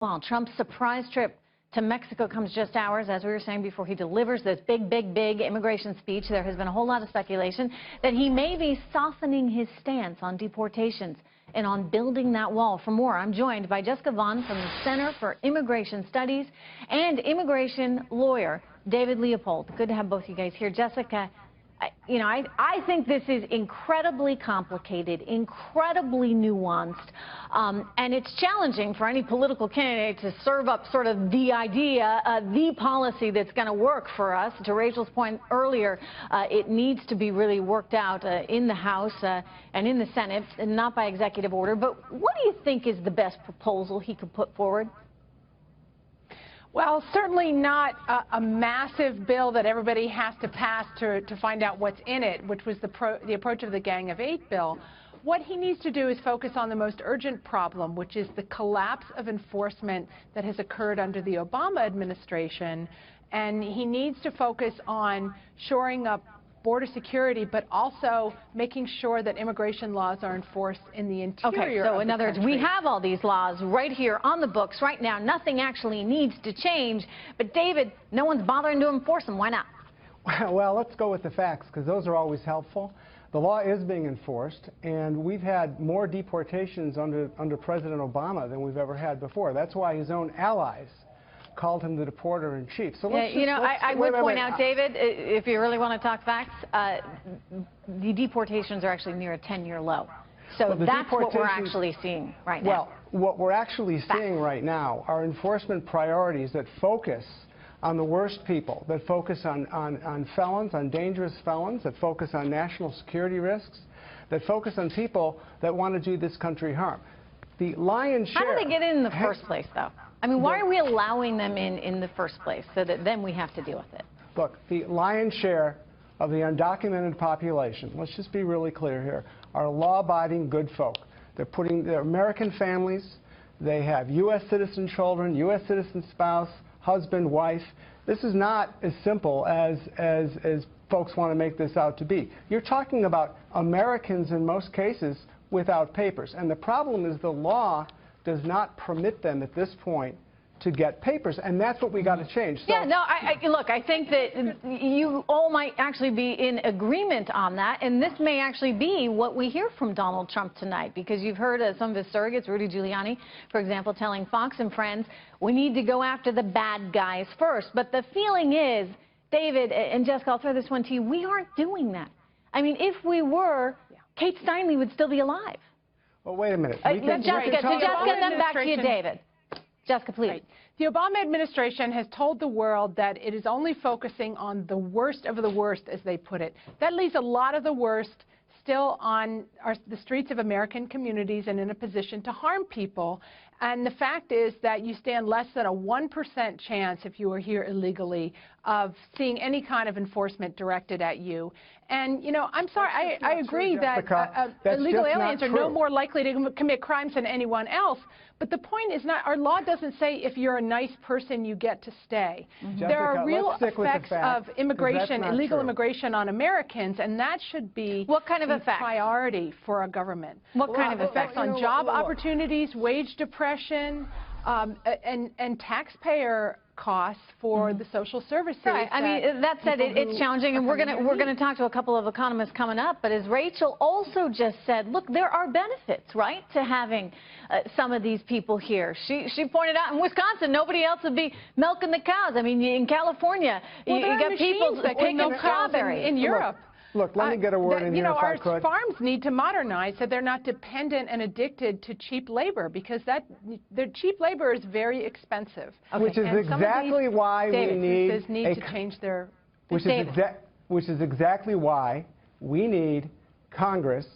Well, Trump's surprise trip to Mexico comes just hours, as we were saying, before he delivers this big immigration speech. There has been a whole lot of speculation that he may be softening his stance on deportations and on building that wall. For more, I'm joined by Jessica Vaughn from the Center for Immigration Studies and immigration lawyer David Leopold. Good to have both you guys here. Jessica, I think this is incredibly complicated, incredibly nuanced, and it's challenging for any political candidate to serve up sort of the idea, the policy that's going to work for us. To Rachel's point earlier, it needs to be really worked out in the House and in the Senate, and not by executive order. But what do you think is the best proposal he could put forward? Well, certainly not a massive bill that everybody has to pass to find out what's in it, which was the approach of the Gang of Eight bill. What he needs to do is focus on the most urgent problem, which is the collapse of enforcement that has occurred under the Obama administration. And he needs to focus on shoring up border security, but also making sure that immigration laws are enforced in the interior. Okay, so in other words, we have all these laws right here on the books right now. Nothing actually needs to change. But David, no one's bothering to enforce them. Why not? Well, let's go with the facts, because those are always helpful. The law is being enforced, and we've had more deportations under President Obama than we've ever had before. That's why his own allies called him the deporter-in-chief. So I would point out, David, if you really want to talk facts, the deportations are actually near a 10-year low. So that's what we're actually seeing right now. Well, what we're actually seeing right now are enforcement priorities that focus on the worst people, that focus on felons, on dangerous felons, that focus on national security risks, that focus on people that want to do this country harm. The lion's share... How do they get in the first place, though? I mean, why are we allowing them in the first place so that then we have to deal with it? Look, the lion's share of the undocumented population, let's just be really clear here, are law-abiding good folk. They're American families. They have U.S. citizen children, U.S. citizen spouse, husband, wife. This is not as simple as folks want to make this out to be. You're talking about Americans in most cases without papers. And the problem is the law does not permit them at this point to get papers, and that's what we got to change. So, yeah, no, look, I think that you all might actually be in agreement on that, and this may actually be what we hear from Donald Trump tonight, because you've heard some of his surrogates, Rudy Giuliani, for example, telling Fox and Friends, we need to go after the bad guys first. But the feeling is, David and Jessica, I'll throw this one to you, we aren't doing that. I mean, if we were, Kate Steinle would still be alive. Well, wait a minute. Jessica, and then back to you, David. Jessica, please. Right. The Obama administration has told the world that it is only focusing on the worst of the worst, as they put it. That leaves a lot of the worst still on the streets of American communities and in a position to harm people. And the fact is that you stand less than a 1% chance, if you are here illegally, of seeing any kind of enforcement directed at you. And, you know, I'm sorry, I agree that illegal aliens are no more likely to commit crimes than anyone else. But the point is not, our law doesn't say if you're a nice person, you get to stay. Jessica, there are real effects of immigration, illegal immigration on Americans, and that should be what kind of effects? Priority for our government. What kind of effects? On job opportunities, wage depression, and taxpayer costs for the social services. Right. I mean, that said, it's challenging, and we're gonna talk to a couple of economists coming up. But as Rachel also just said, look, there are benefits, right, to having some of these people here. She pointed out in Wisconsin, nobody else would be milking the cows. I mean, in California, you got people picking strawberries. In Europe. Look, let me get a word in here if I could. Our farms need to modernize so they're not dependent and addicted to cheap labor, because the cheap labor is very expensive. Okay. Which is exactly why we need to change their. Which is exactly why we need Congress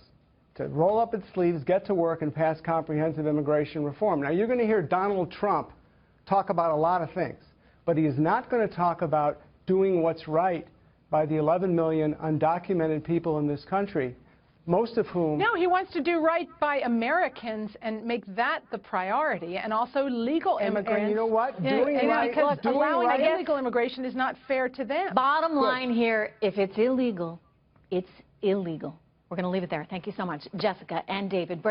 to roll up its sleeves, get to work, and pass comprehensive immigration reform. Now, you're going to hear Donald Trump talk about a lot of things, but he is not going to talk about doing what's right by the 11 million undocumented people in this country, most of whom... No, he wants to do right by Americans and make that the priority, and also legal immigrants. And you know what? Allowing illegal immigration is not fair to them. Bottom line here, if it's illegal, it's illegal. We're going to leave it there. Thank you so much, Jessica and David.